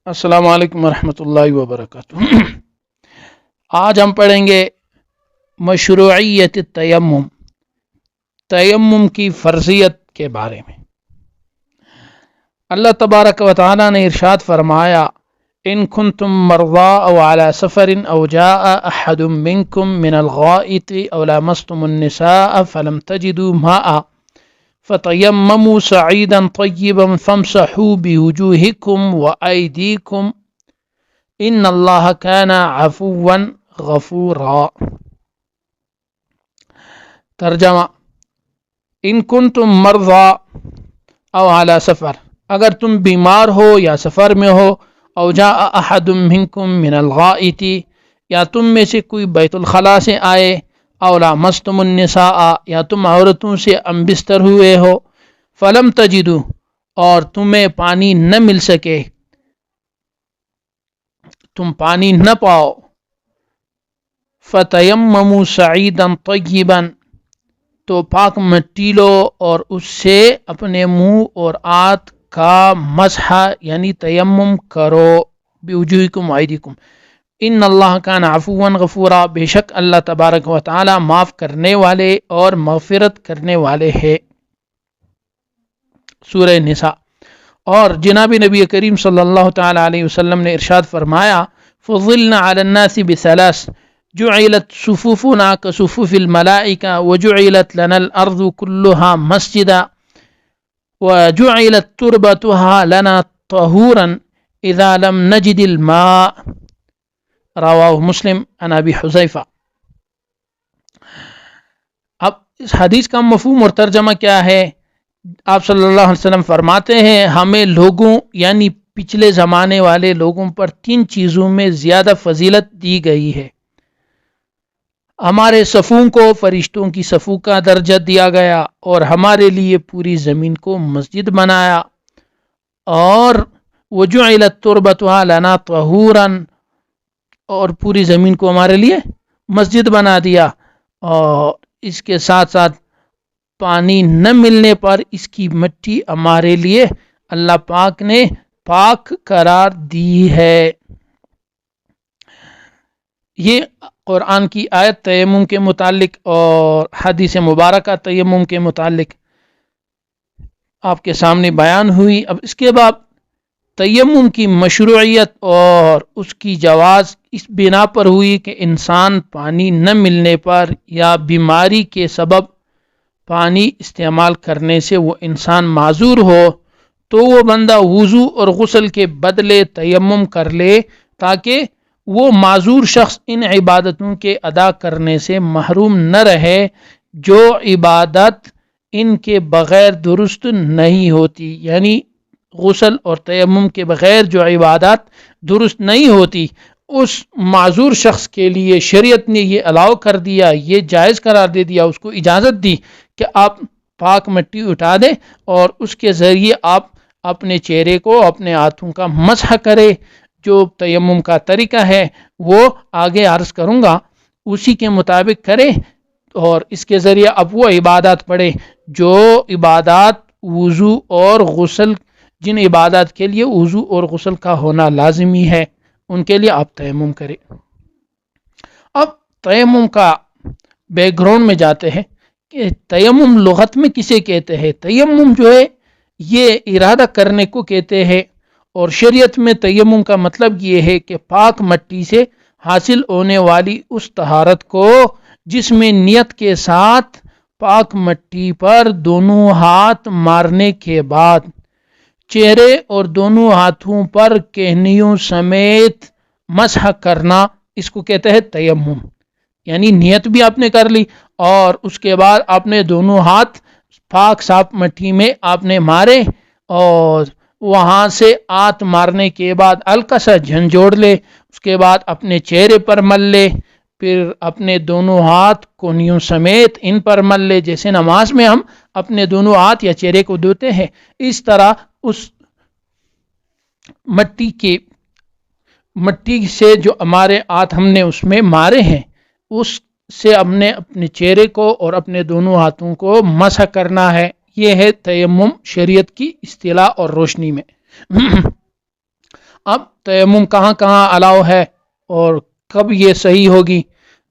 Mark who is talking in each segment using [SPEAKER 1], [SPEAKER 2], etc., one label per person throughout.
[SPEAKER 1] السلام علیکم ورحمۃ اللہ وبرکاتہ۔ آج ہم پڑھیں گے مشروعیت التیمم، تیمم کی فرضیت کے بارے میں۔ اللہ تبارک و تعالی نے ارشاد فرمایا، ان کنتم مرضى او على سفر او جاء احد منكم من الغائط او لامستم النساء فلم تجدوا ماء فتيمموا صعيدا طيبا فامسحوا بوجوهكم وأيديكم ان اللہ كان عفوا غفورا۔ ترجمہ: ان کنتم مرضى او على سفر، اگر تم بیمار ہو یا سفر میں ہو، او جاء احد منکم من الغائط، یا تم میں سے کوئی بیت الخلاء سے آئے، او لامستم النساء، یا تم عورتوں سے امبستر ہوئے ہو، فلم تجدوا، اور تمہیں پانی نہ مل سکے، تم پانی نہ پاؤ، فتیمموا صعیدا طیبا، تو پاک مٹی لو اور اس سے اپنے منہ اور آت کا مسح یعنی تیمم کرو، بوجوہکم وایدیکم، ان اللہ کان عفوا غفورا، بے شک اللہ تبارک و تعالی معاف کرنے والے اور مغفرت کرنے والے ہے۔ سورہ نساء۔ اور جناب نبی کریم صلی اللہ تعالی علیہ وسلم نے ارشاد فرمایا، فضلنا علی الناس بثلاث، جعلت صفوفنا كصفوف الملائکہ وجعلت لنا الارض كلها مسجدا وجعلت تربتها لنا طهورا اذا لم نجد الماء، رواہ مسلم عن ابی حذیفہ۔ اب اس حدیث کا مفہوم اور ترجمہ کیا ہے؟ آپ صلی اللہ علیہ وسلم فرماتے ہیں، ہمیں لوگوں یعنی پچھلے زمانے والے لوگوں پر 3 چیزوں میں زیادہ فضیلت دی گئی ہے۔ ہمارے صفوں کو فرشتوں کی صفوں کا درجہ دیا گیا، اور ہمارے لیے پوری زمین کو مسجد بنایا، اور وجعلت تربتها لنا طہورا، اور پوری زمین کو ہمارے لیے مسجد بنا دیا، اور اس کے ساتھ ساتھ پانی نہ ملنے پر اس کی مٹی ہمارے لیے اللہ پاک نے پاک قرار دی ہے۔ یہ قرآن کی آیت تیمم کے متعلق اور حدیث مبارکہ تیمم کے متعلق آپ کے سامنے بیان ہوئی۔ اب اس کے بعد تیمم کی مشروعیت اور اس کی جواز اس بنا پر ہوئی کہ انسان پانی نہ ملنے پر یا بیماری کے سبب پانی استعمال کرنے سے وہ انسان معذور ہو، تو وہ بندہ وضو اور غسل کے بدلے تیمم کر لے، تاکہ وہ معذور شخص ان عبادتوں کے ادا کرنے سے محروم نہ رہے جو عبادت ان کے بغیر درست نہیں ہوتی، یعنی غسل اور تیمم کے بغیر جو عبادات درست نہیں ہوتی، اس معذور شخص کے لیے شریعت نے یہ الاؤ کر دیا، یہ جائز قرار دے دیا، اس کو اجازت دی کہ آپ پاک مٹی اٹھا دیں اور اس کے ذریعے آپ اپنے چہرے کو، اپنے ہاتھوں کا مسح کرے۔ جو تیمم کا طریقہ ہے وہ آگے عرض کروں گا، اسی کے مطابق کرے، اور اس کے ذریعے اب وہ عبادات پڑھے جو عبادات وضو اور غسل، جن عبادات کے لیے وضو اور غسل کا ہونا لازمی ہے، ان کے لیے آپ تیمم کریں۔ اب تیمم کا بیک گراؤنڈ میں جاتے ہیں کہ تیمم لغت میں کسے کہتے ہیں۔ تیمم جو ہے یہ ارادہ کرنے کو کہتے ہیں، اور شریعت میں تیمم کا مطلب یہ ہے کہ پاک مٹی سے حاصل ہونے والی اس طہارت کو جس میں نیت کے ساتھ پاک مٹی پر دونوں ہاتھ مارنے کے بعد چہرے اور دونوں ہاتھوں پر کہنیوں سمیت مسح کرنا، اس کو کہتے ہیں تیمم۔ یعنی نیت بھی آپ نے کر لی، اور اس کے بعد آپ نے دونوں ہاتھ پاک صاف مٹی میں آپ نے مارے، اور وہاں سے آت مارنے کے بعد ہلکا سا جھنجھوڑ لے، اس کے بعد اپنے چہرے پر مل لے، پھر اپنے دونوں ہاتھ کونیوں سمیت ان پر مل لے، جیسے نماز میں ہم اپنے دونوں ہاتھ یا چہرے کو دھوتے ہیں، اس طرح اس مٹی سے جو ہمارے ہاتھ ہم نے اس میں مارے ہیں، اس سے ہم نے اپنے چہرے کو اور اپنے دونوں ہاتھوں کو مسح کرنا ہے۔ یہ ہے تیمم شریعت کی اصطلاح اور روشنی میں۔ اب تیمم کہاں کہاں الاؤ ہے اور کب یہ صحیح ہوگی؟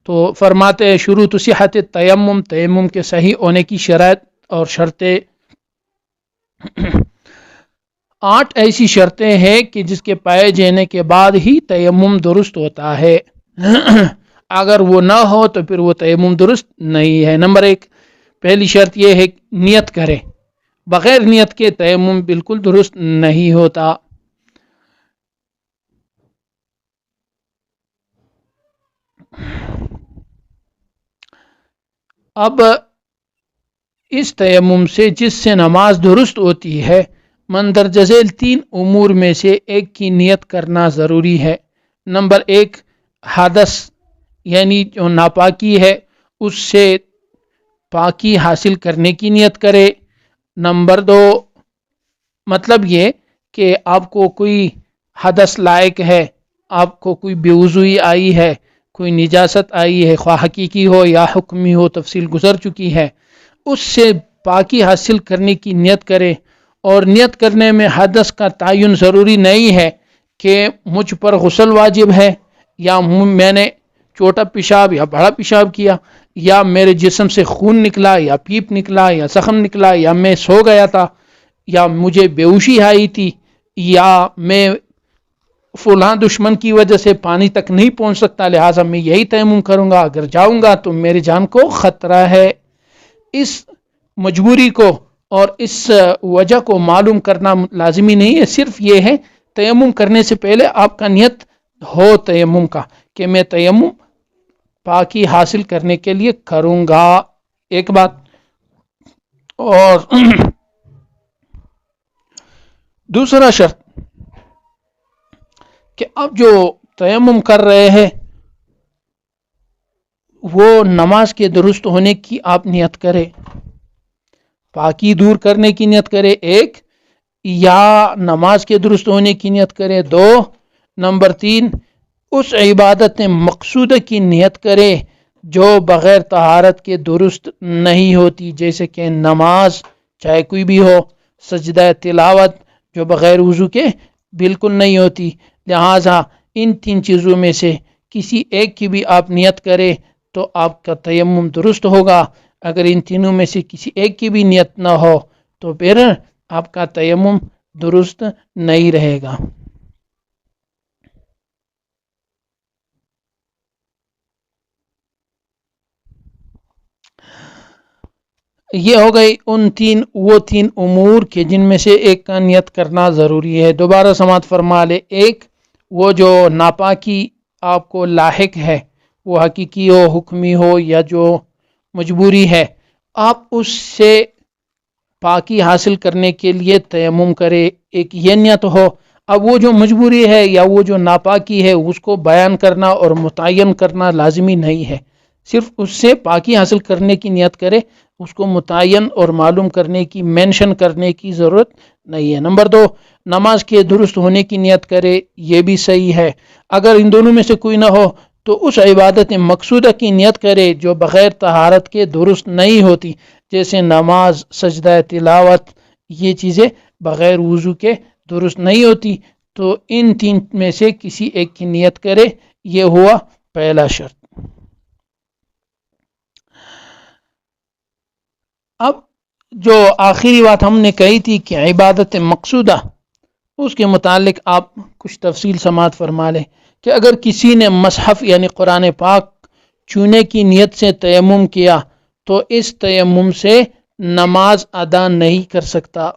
[SPEAKER 1] تو فرماتے ہیں شروط صحت تیمم، تیمم کے صحیح ہونے کی شرائط اور شرطیں 8 ایسی شرطیں ہیں کہ جس کے پائے جانے کے بعد ہی تیمم درست ہوتا ہے اگر وہ نہ ہو تو پھر وہ تیمم درست نہیں ہے۔ نمبر 1، پہلی شرط یہ ہے نیت کرے، بغیر نیت کے تیمم بالکل درست نہیں ہوتا۔ اب اس تیمم سے جس سے نماز درست ہوتی ہے، مندرجہ ذیل 3 امور میں سے ایک کی نیت کرنا ضروری ہے۔ نمبر 1، حدث یعنی جو ناپاکی ہے اس سے پاکی حاصل کرنے کی نیت کرے۔ نمبر 2، مطلب یہ کہ آپ کو کوئی حدث لائق ہے، آپ کو کوئی بے وضوئی آئی ہے، کوئی نجاست آئی ہے، خواہ حقیقی ہو یا حکمی ہو، تفصیل گزر چکی ہے، اس سے پاکی حاصل کرنے کی نیت کرے۔ اور نیت کرنے میں حدث کا تعین ضروری نہیں ہے کہ مجھ پر غسل واجب ہے، یا میں نے چھوٹا پیشاب یا بڑا پیشاب کیا، یا میرے جسم سے خون نکلا یا پیپ نکلا یا زخم نکلا، یا میں سو گیا تھا، یا مجھے بیہوشی آئی تھی، یا میں فلاں دشمن کی وجہ سے پانی تک نہیں پہنچ سکتا لہٰذا میں یہی تیمم کروں گا، اگر جاؤں گا تو میری جان کو خطرہ ہے۔ اس مجبوری کو اور اس وجہ کو معلوم کرنا لازمی نہیں ہے، صرف یہ ہے تیمم کرنے سے پہلے آپ کا نیت ہو تیمم کا کہ میں تیمم پاکی حاصل کرنے کے لیے کروں گا، ایک بات۔ اور دوسرا شرط کہ اب جو تیمم کر رہے ہیں وہ نماز کے درست ہونے کی آپ نیت کرے، پاکی دور کرنے کی نیت کرے، ایک، یا نماز کے درست ہونے کی نیت کرے، 2، نمبر 3، اس عبادت مقصودہ کی نیت کرے جو بغیر طہارت کے درست نہیں ہوتی، جیسے کہ نماز چاہے کوئی بھی ہو، سجدہ تلاوت جو بغیر وضو کے بالکل نہیں ہوتی، لہٰذا ان 3 چیزوں میں سے کسی ایک کی بھی آپ نیت کرے تو آپ کا تیمم درست ہوگا۔ اگر ان تینوں میں سے کسی ایک کی بھی نیت نہ ہو تو پھر آپ کا تیمم درست نہیں رہے گا۔ یہ ہو گئی وہ تین امور کے جن میں سے ایک کا نیت کرنا ضروری ہے۔ دوبارہ سماعت فرما لے، ایک، وہ جو ناپاکی آپ کو لاحق ہے، وہ حقیقی ہو، حکمی ہو، یا جو مجبوری ہے، آپ اس سے پاکی حاصل کرنے کے لیے تیمم کرے، ایک یہ نیت ہو۔ اب وہ جو مجبوری ہے یا وہ جو ناپاکی ہے اس کو بیان کرنا اور متعین کرنا لازمی نہیں ہے، صرف اس سے پاکی حاصل کرنے کی نیت کرے، اس کو متعین اور معلوم کرنے کی، مینشن کرنے کی ضرورت نہیں ہے۔ نمبر 2، نماز کے درست ہونے کی نیت کرے، یہ بھی صحیح ہے۔ اگر ان دونوں میں سے کوئی نہ ہو تو اس عبادت مقصودہ کی نیت کرے جو بغیر طہارت کے درست نہیں ہوتی، جیسے نماز، سجدہ تلاوت، یہ چیزیں بغیر وضو کے درست نہیں ہوتی، تو ان 3 میں سے کسی ایک کی نیت کرے، یہ ہوا پہلا شرط۔ اب جو آخری بات ہم نے کہی تھی کہ عبادت مقصودہ، اس کے متعلق آپ کچھ تفصیل سماعت فرما لیں کہ اگر کسی نے مصحف یعنی قرآن پاک چھونے کی نیت سے تیمم کیا تو اس تیمم سے نماز ادا نہیں کر سکتا،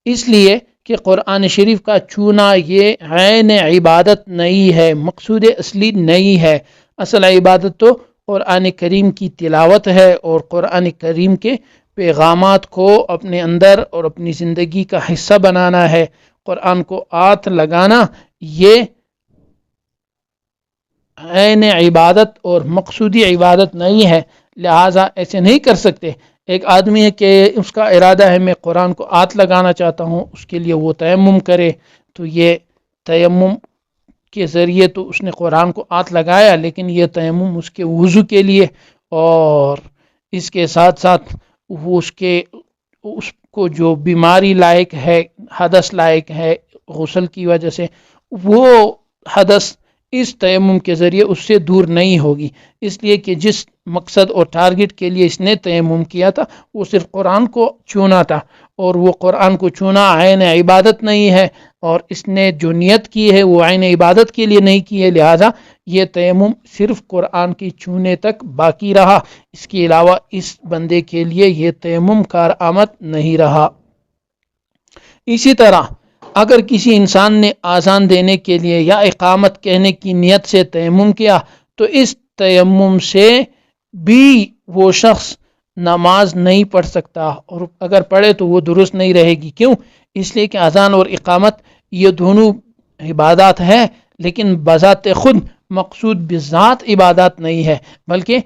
[SPEAKER 1] اس لیے کہ قرآن شریف کا چھونا یہ عین عبادت نہیں ہے، مقصود اصلی نہیں ہے۔ اصل عبادت تو قرآن کریم کی تلاوت ہے اور قرآن کریم کے پیغامات کو اپنے اندر اور اپنی زندگی کا حصہ بنانا ہے۔ قرآن کو ہاتھ لگانا یہ عین عبادت اور مقصودی عبادت نہیں ہے، لہٰذا ایسے نہیں کر سکتے۔ ایک آدمی ہے کہ اس کا ارادہ ہے میں قرآن کو ہاتھ لگانا چاہتا ہوں، اس کے لیے وہ تیمم کرے، تو یہ تیمم کے ذریعے تو اس نے قرآن کو ہاتھ لگایا، لیکن یہ تیمم اس کے وضو کے لیے، اور اس کے ساتھ ساتھ وہ اس کو جو بیماری لائق ہے، حدث لائق ہے غسل کی وجہ سے، وہ حدث اس تیمم کے ذریعے اس سے دور نہیں ہوگی، اس لیے کہ جس مقصد اور ٹارگٹ کے لیے اس نے تیمم کیا تھا وہ صرف قرآن کو چھونا تھا، اور وہ قرآن کو چھونا عین عبادت نہیں ہے، اور اس نے جو نیت کی ہے وہ عین عبادت کے لیے نہیں کی ہے، لہذا یہ تیمم صرف قرآن کی چھونے تک باقی رہا، اس کے علاوہ اس بندے کے لیے یہ تیمم کارآمد نہیں رہا۔ اسی طرح اگر کسی انسان نے آذان دینے کے لیے یا اقامت کہنے کی نیت سے تیمم کیا تو اس تیمم سے بھی وہ شخص نماز نہیں پڑھ سکتا، اور اگر پڑھے تو وہ درست نہیں رہے گی۔ کیوں؟ اس لیے کہ آذان اور اقامت یہ دونوں عبادات ہے، لیکن بذات خود مقصود بذات عبادات نہیں ہے، بلکہ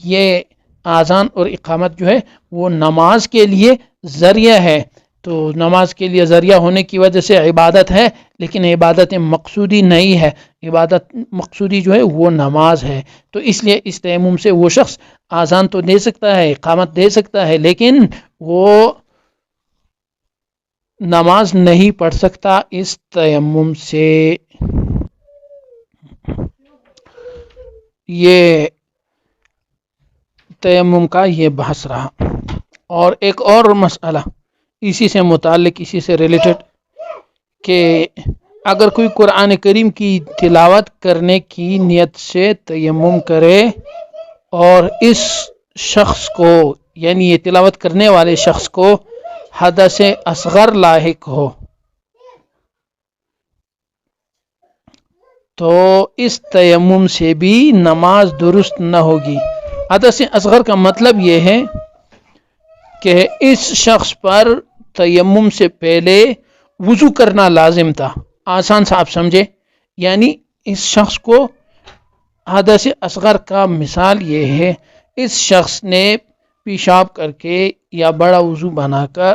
[SPEAKER 1] یہ آذان اور اقامت جو ہے وہ نماز کے لیے ذریعہ ہے، تو نماز کے لیے ذریعہ ہونے کی وجہ سے عبادت ہے، لیکن عبادت مقصودی نہیں ہے، عبادت مقصودی جو ہے وہ نماز ہے۔ تو اس لیے اس تیمم سے وہ شخص آذان تو دے سکتا ہے، اقامت دے سکتا ہے، لیکن وہ نماز نہیں پڑھ سکتا اس تیمم سے۔ یہ تیمم کا یہ بحث رہا۔ اور ایک اور مسئلہ اسی سے متعلق، اسی سے ریلیٹڈ، کہ اگر کوئی قرآن کریم کی تلاوت کرنے کی نیت سے تیمم کرے اور اس شخص کو، یعنی یہ تلاوت کرنے والے شخص کو حدث اصغر لاحق ہو، تو اس تیمم سے بھی نماز درست نہ ہوگی۔ حدث اصغر کا مطلب یہ ہے کہ اس شخص پر تیمم سے پہلے وضو کرنا لازم تھا۔ آسان سا آپ سمجھے، یعنی اس شخص کو حدث اصغر کا مثال یہ ہے، اس شخص نے پیشاب کر کے یا بڑا وضو بنا کر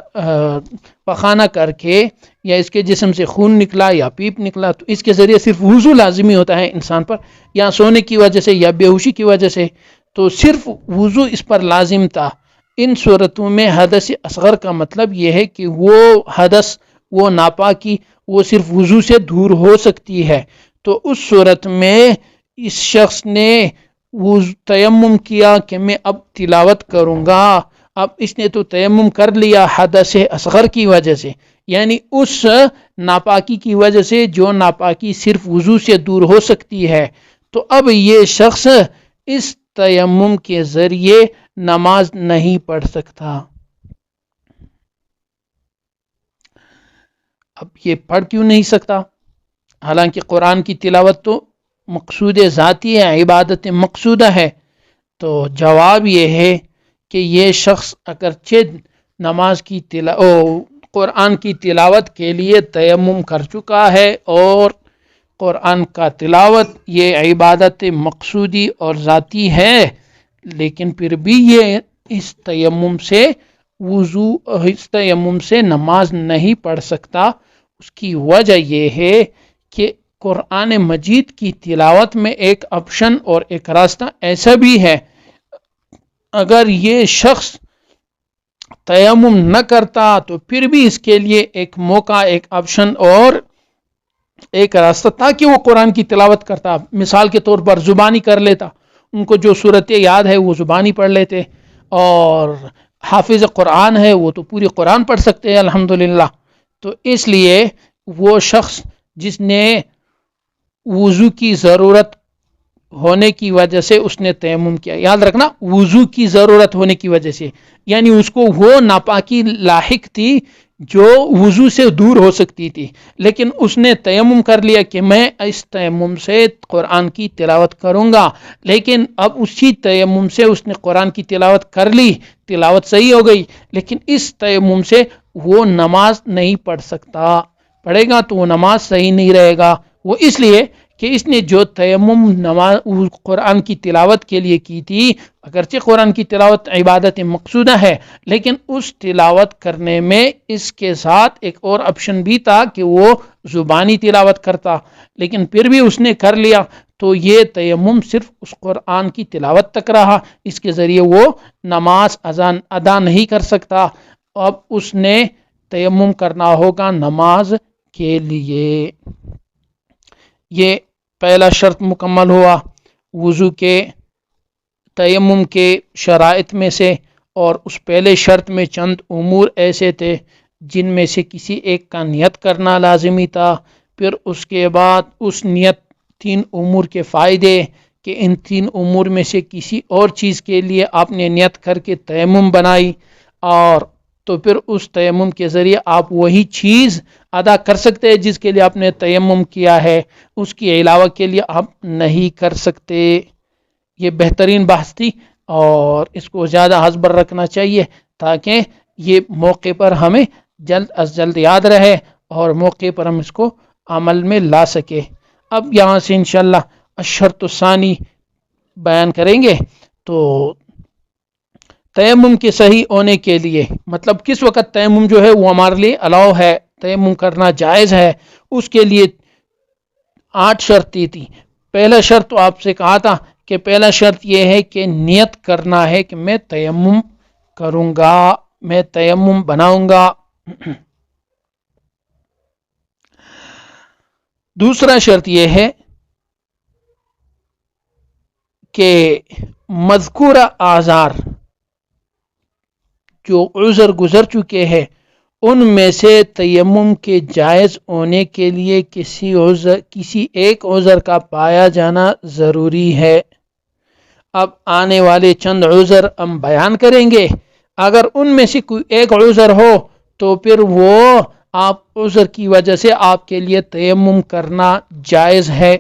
[SPEAKER 1] پخانہ کر کے، یا اس کے جسم سے خون نکلا یا پیپ نکلا، تو اس کے ذریعے صرف وضو لازمی ہوتا ہے انسان پر، یا سونے کی وجہ سے یا بے ہوشی کی وجہ سے، تو صرف وضو اس پر لازم تھا۔ ان صورتوں میں حدث اصغر کا مطلب یہ ہے کہ وہ حدث، وہ ناپاکی، وہ صرف وضو سے دور ہو سکتی ہے، تو اس صورت میں اس شخص نے تیمم کیا کہ میں اب تلاوت کروں گا، اب اس نے تو تیمم کر لیا حدث اصغر کی وجہ سے، یعنی اس ناپاکی کی وجہ سے جو ناپاکی صرف وضو سے دور ہو سکتی ہے، تو اب یہ شخص اس تیمم کے ذریعے نماز نہیں پڑھ سکتا۔ اب یہ پڑھ کیوں نہیں سکتا؟ حالانکہ قرآن کی تلاوت تو مقصود ذاتی ہے، عبادت مقصودہ ہے، تو جواب یہ ہے کہ یہ شخص اگرچہ نماز کی قرآن کی تلاوت کے لیے تیمم کر چکا ہے، اور قرآن کا تلاوت یہ عبادت مقصودی اور ذاتی ہے، لیکن پھر بھی یہ اس تیمم سے نماز نہیں پڑھ سکتا۔ اس کی وجہ یہ ہے کہ قرآن مجید کی تلاوت میں ایک آپشن اور ایک راستہ ایسا بھی ہے، اگر یہ شخص تیمم نہ کرتا تو پھر بھی اس کے لیے ایک موقع، ایک آپشن اور ایک راستہ تھا کہ وہ قرآن کی تلاوت کرتا۔ مثال کے طور پر زبانی کر لیتا، ان کو جو صورتیں یاد ہے وہ زبانی پڑھ لیتے، اور حافظ قرآن ہے وہ تو پوری قرآن پڑھ سکتے ہیں الحمدللہ۔ تو اس لیے وہ شخص جس نے وضو کی ضرورت ہونے کی وجہ سے اس نے تیمم کیا، یاد رکھنا وضو کی ضرورت ہونے کی وجہ سے، یعنی اس کو وہ ناپاکی لاحق تھی جو وضو سے دور ہو سکتی تھی، لیکن اس نے تیمم کر لیا کہ میں اس تیمم سے قرآن کی تلاوت کروں گا، لیکن اب اسی تیمم سے اس نے قرآن کی تلاوت کر لی، تلاوت صحیح ہو گئی، لیکن اس تیمم سے وہ نماز نہیں پڑھ سکتا، پڑھے گا تو وہ نماز صحیح نہیں رہے گا۔ وہ اس لیے کہ اس نے جو تیمم قرآن کی تلاوت کے لیے کی تھی، اگرچہ قرآن کی تلاوت عبادت مقصودہ ہے، لیکن اس تلاوت کرنے میں اس کے ساتھ ایک اور آپشن بھی تھا کہ وہ زبانی تلاوت کرتا، لیکن پھر بھی اس نے کر لیا، تو یہ تیمم صرف اس قرآن کی تلاوت تک رہا، اس کے ذریعے وہ نماز ادا نہیں کر سکتا، اب اس نے تیمم کرنا ہوگا نماز کے لیے۔ یہ پہلا شرط مکمل ہوا وضو کے تیمم کے شرائط میں سے، اور اس پہلے شرط میں چند امور ایسے تھے جن میں سے کسی ایک کا نیت کرنا لازمی تھا۔ پھر اس کے بعد اس نیت، تین امور کے فائدے کہ ان تین امور میں سے کسی اور چیز کے لیے آپ نے نیت کر کے تیمم بنائی، اور تو پھر اس تیمم کے ذریعے آپ وہی چیز ادا کر سکتے ہیں جس کے لیے آپ نے تیمم کیا ہے، اس کے علاوہ کے لیے آپ نہیں کر سکتے۔ یہ بہترین بحث تھی اور اس کو زیادہ حذبر رکھنا چاہیے تاکہ یہ موقع پر ہمیں جلد از جلد یاد رہے اور موقع پر ہم اس کو عمل میں لا سکے۔ اب یہاں سے انشاءاللہ الشرط الثانی بیان کریں گے۔ تو تیمم کے صحیح ہونے کے لیے مطلب کس وقت تیمم جو ہے وہ ہمارے لیے الاؤ ہے، تیمم کرنا جائز ہے، اس کے لیے 8 شرطیں تھی۔ پہلا شرط تو آپ سے کہا تھا کہ پہلا شرط یہ ہے کہ نیت کرنا ہے کہ میں تیمم کروں گا، میں تیمم بناؤں گا۔ دوسرا شرط یہ ہے کہ مذکورہ اعذار جو عذر گزر چکے ہیں ان میں سے تیمم کے جائز ہونے کے لیے کسی ایک عذر کا پایا جانا ضروری ہے۔ اب آنے والے چند عذر ہم بیان کریں گے، اگر ان میں سے کوئی ایک عذر ہو تو پھر وہ آپ عذر کی وجہ سے آپ کے لیے تیمم کرنا جائز ہے۔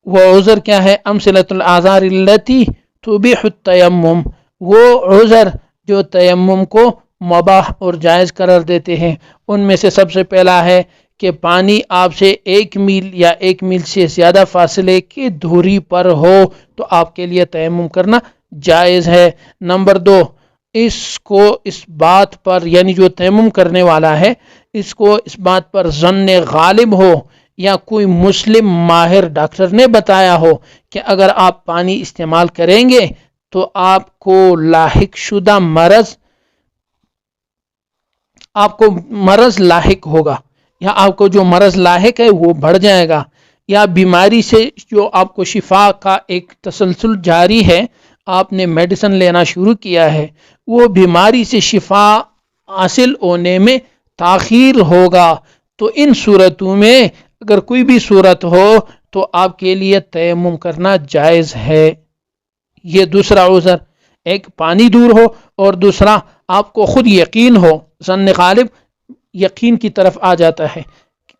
[SPEAKER 1] وہ عذر کیا ہے؟ امثلۃ الاعذار التي تبیح التیمم، وہ عذر جو تیمم کو مباح اور جائز قرار دیتے ہیں۔ ان میں سے سب سے پہلا ہے کہ پانی آپ سے 1 میل یا 1 میل سے زیادہ فاصلے کی دوری پر ہو تو آپ کے لیے تیمم کرنا جائز ہے۔ نمبر 2، اس کو اس بات پر یعنی جو تیمم کرنے والا ہے اس کو اس بات پر ظن غالب ہو یا کوئی مسلم ماہر ڈاکٹر نے بتایا ہو کہ اگر آپ پانی استعمال کریں گے تو آپ کو لاحق شدہ مرض لاحق ہوگا، یا آپ کو جو مرض لاحق ہے وہ بڑھ جائے گا، یا بیماری سے جو آپ کو شفا کا ایک تسلسل جاری ہے، آپ نے میڈیسن لینا شروع کیا ہے، وہ بیماری سے شفا حاصل ہونے میں تاخیر ہوگا، تو ان صورتوں میں اگر کوئی بھی صورت ہو تو آپ کے لیے تیمم کرنا جائز ہے۔ یہ دوسرا عذر، ایک پانی دور ہو اور دوسرا آپ کو خود یقین ہو، ظن غالب یقین کی طرف آ جاتا ہے،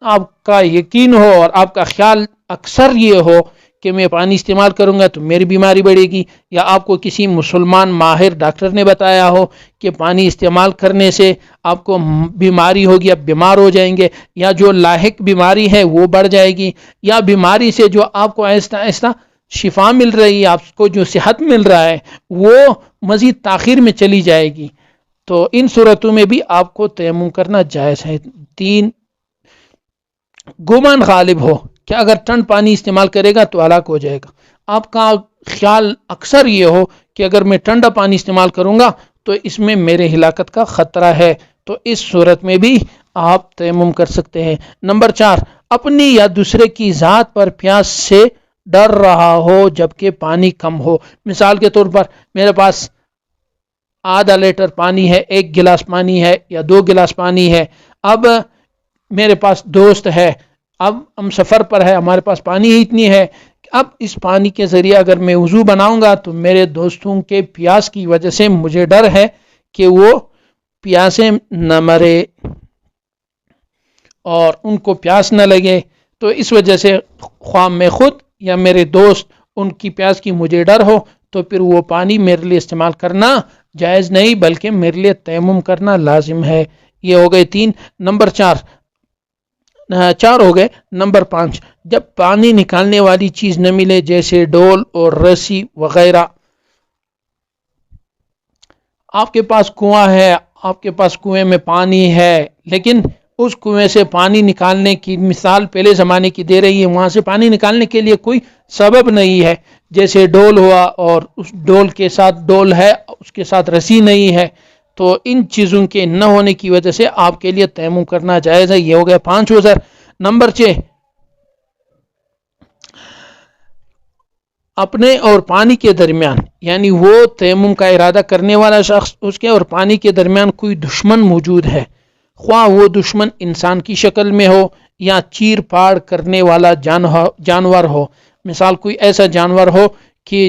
[SPEAKER 1] آپ کا یقین ہو اور آپ کا خیال اکثر یہ ہو کہ میں پانی استعمال کروں گا تو میری بیماری بڑھے گی، یا آپ کو کسی مسلمان ماہر ڈاکٹر نے بتایا ہو کہ پانی استعمال کرنے سے آپ کو بیماری ہوگی، آپ بیمار ہو جائیں گے، یا جو لاحق بیماری ہے وہ بڑھ جائے گی، یا بیماری سے جو آپ کو آہستہ آہستہ شفا مل رہی ہے، آپ کو جو صحت مل رہا ہے وہ مزید تاخیر میں چلی جائے گی، تو ان صورتوں میں بھی آپ کو تیمم کرنا جائز ہے۔ 3، گمان غالب ہو کہ اگر ٹھنڈ پانی استعمال کرے گا تو ہلاک ہو جائے گا، آپ کا خیال اکثر یہ ہو کہ اگر میں ٹھنڈا پانی استعمال کروں گا تو اس میں میرے ہلاکت کا خطرہ ہے، تو اس صورت میں بھی آپ تیمم کر سکتے ہیں۔ نمبر 4، اپنی یا دوسرے کی ذات پر پیاس سے ڈر رہا ہو جبکہ پانی کم ہو۔ مثال کے طور پر میرے پاس آدھا لیٹر پانی ہے، 1 گلاس پانی ہے یا 2 گلاس پانی ہے، اب میرے پاس دوست ہے، اب ہم سفر پر ہے، ہمارے پاس پانی ہی اتنی ہے، اب اس پانی کے ذریعے اگر میں وضو بناؤں گا تو میرے دوستوں کے پیاس کی وجہ سے مجھے ڈر ہے کہ وہ پیاسے نہ مرے اور ان کو پیاس نہ لگے، تو اس وجہ سے خواہ میں خود یا میرے دوست ان کی پیاس کی مجھے ڈر ہو تو پھر وہ پانی میرے لیے استعمال کرنا جائز نہیں بلکہ میرے لیے تیمم کرنا لازم ہے۔ یہ ہو گئے 3۔ نمبر 4 ہو گئے۔ نمبر 5، جب پانی نکالنے والی چیز نہ ملے جیسے ڈول اور رسی وغیرہ، آپ کے پاس کنواں ہے، آپ کے پاس کنویں میں پانی ہے لیکن اس کنویں سے پانی نکالنے کی مثال پہلے زمانے کی دے رہی ہے، وہاں سے پانی نکالنے کے لیے کوئی سبب نہیں ہے، جیسے ڈول ہوا اور اس ڈول کے ساتھ ڈول ہے اس کے ساتھ رسی نہیں ہے، تو ان چیزوں کے نہ ہونے کی وجہ سے آپ کے لیے تیمم کرنا جائز ہے. یہ ہو گیا 5 عذر. نمبر 6، اپنے اور پانی کے درمیان، یعنی وہ تیمم کا ارادہ کرنے والا شخص، اس کے اور پانی کے درمیان کوئی دشمن موجود ہے، خواہ وہ دشمن انسان کی شکل میں ہو یا چیر پاڑ کرنے والا جانور ہو. مثال کوئی ایسا جانور ہو کہ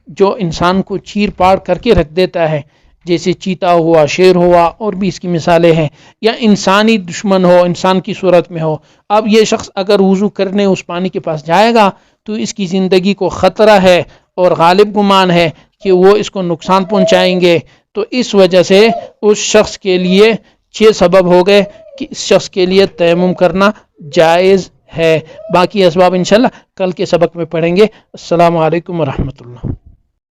[SPEAKER 1] جو انسان کو چیر پاڑ کر کے رکھ دیتا ہے، جیسے چیتا ہوا، شیر ہوا، اور بھی اس کی مثالیں ہیں، یا انسانی دشمن ہو، انسان کی صورت میں ہو. اب یہ شخص اگر وضو کرنے اس پانی کے پاس جائے گا تو اس کی زندگی کو خطرہ ہے اور غالب گمان ہے کہ وہ اس کو نقصان پہنچائیں گے. تو اس وجہ سے اس شخص کے لیے 6 سبب ہو گئے کہ اس شخص کے لیے تیمم کرنا جائز ہے. باقی اسباب انشاءاللہ کل کے سبق میں پڑھیں گے. السلام علیکم ورحمۃ اللہ.